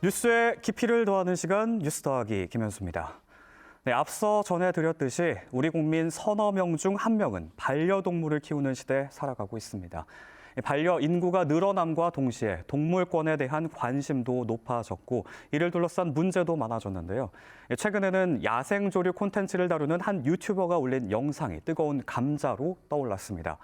뉴스의 깊이를 더하는 시간 뉴스 더하기 김현수입니다. 네, 앞서 전해드렸듯이 우리 국민 서너 명 중 한 명은 반려동물을 키우는 시대에 살아가고 있습니다. 반려 인구가 늘어남과 동시에 동물권에 대한 관심도 높아졌고 이를 둘러싼 문제도 많아졌는데요. 최근에는 야생조류 콘텐츠를 다루는 한 유튜버가 올린 영상이 뜨거운 감자로 떠올랐습니다.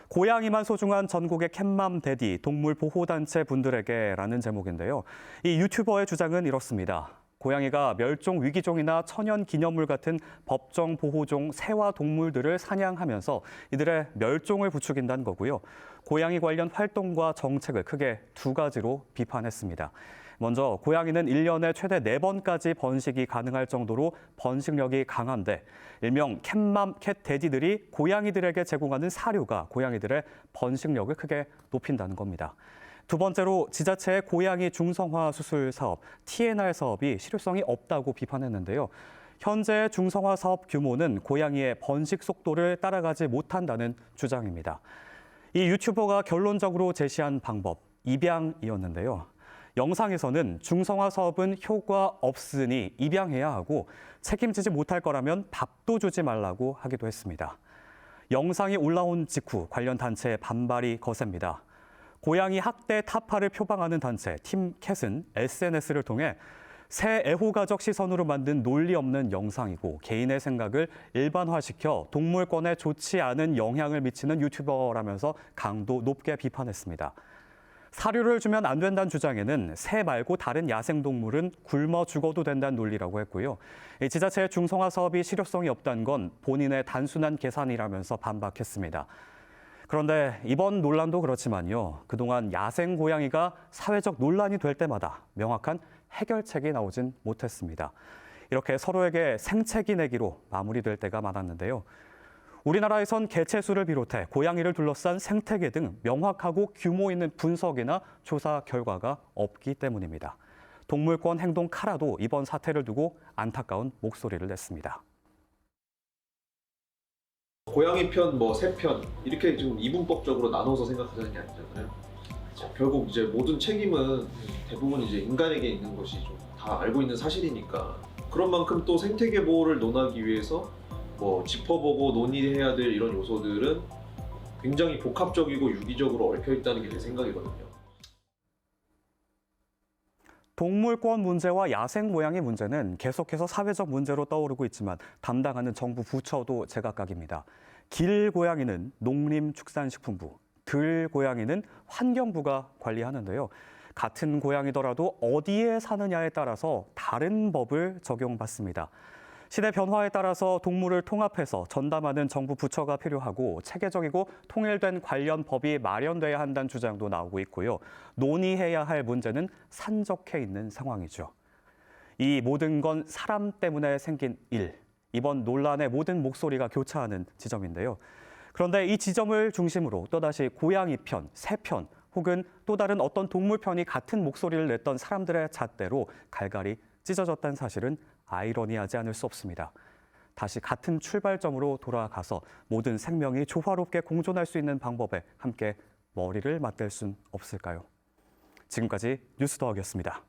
고양이만 소중한 전국의 캣맘 대디 동물보호단체 분들에게라는 제목인데요. 이 유튜버의 주장은 이렇습니다. 고양이가 멸종 위기종이나 천연기념물 같은 법정 보호종 새와 동물들을 사냥하면서 이들의 멸종을 부추긴다는 거고요. 고양이 관련 활동과 정책을 크게 두 가지로 비판했습니다. 먼저 고양이는 1년에 최대 4번까지 번식이 가능할 정도로 번식력이 강한데 일명 캣맘, 캣데디들이 고양이들에게 제공하는 사료가 고양이들의 번식력을 크게 높인다는 겁니다. 두 번째로 지자체의 고양이 중성화 수술 사업, TNR 사업이 실효성이 없다고 비판했는데요. 현재 중성화 사업 규모는 고양이의 번식 속도를 따라가지 못한다는 주장입니다. 이 유튜버가 결론적으로 제시한 방법, 입양이었는데요. 영상에서는 중성화 사업은 효과 없으니 입양해야 하고 책임지지 못할 거라면 밥도 주지 말라고 하기도 했습니다. 영상이 올라온 직후 관련 단체의 반발이 거셉니다. 고양이 학대 타파를 표방하는 단체 팀캣은 SNS를 통해 새 애호가적 시선으로 만든 논리 없는 영상이고 개인의 생각을 일반화시켜 동물권에 좋지 않은 영향을 미치는 유튜버라면서 강도 높게 비판했습니다. 사료를 주면 안 된다는 주장에는 새 말고 다른 야생동물은 굶어 죽어도 된다는 논리라고 했고요. 지자체의 중성화 사업이 실효성이 없다는 건 본인의 단순한 계산이라면서 반박했습니다. 그런데 이번 논란도 그렇지만요. 그동안 야생 고양이가 사회적 논란이 될 때마다 명확한 해결책이 나오진 못했습니다. 이렇게 서로에게 생채기 내기로 마무리될 때가 많았는데요. 우리나라에선 개체수를 비롯해 고양이를 둘러싼 생태계 등 명확하고 규모 있는 분석이나 조사 결과가 없기 때문입니다. 동물권 행동 카라도 이번 사태를 두고 안타까운 목소리를 냈습니다. 고양이 편, 새 편 이렇게 지금 이분법적으로 나눠서 생각하자는 게 아니잖아요. 결국 이제 모든 책임은 대부분 이제 인간에게 있는 것이 좀 다 알고 있는 사실이니까 그런 만큼 또 생태계 보호를 논하기 위해서 짚어보고 논의해야 될 이런 요소들은 굉장히 복합적이고 유기적으로 얽혀 있다는 게 제 생각이거든요. 동물권 문제와 야생 고양이 문제는 계속해서 사회적 문제로 떠오르고 있지만 담당하는 정부 부처도 제각각입니다. 길 고양이는 농림축산식품부, 들 고양이는 환경부가 관리하는데요. 같은 고양이더라도 어디에 사느냐에 따라서 다른 법을 적용받습니다. 시대 변화에 따라서 동물을 통합해서 전담하는 정부 부처가 필요하고 체계적이고 통일된 관련 법이 마련돼야 한다는 주장도 나오고 있고요. 논의해야 할 문제는 산적해 있는 상황이죠. 이 모든 건 사람 때문에 생긴 일. 이번 논란의 모든 목소리가 교차하는 지점인데요. 그런데 이 지점을 중심으로 또다시 고양이 편, 새 편, 혹은 또 다른 어떤 동물 편이 같은 목소리를 냈던 사람들의 잣대로 갈갈이 찢어졌다는 사실은 아이러니하지 않을 수 없습니다. 다시 같은 출발점으로 돌아가서 모든 생명이 조화롭게 공존할 수 있는 방법에 함께 머리를 맞댈 순 없을까요? 지금까지 뉴스 더하기였습니다.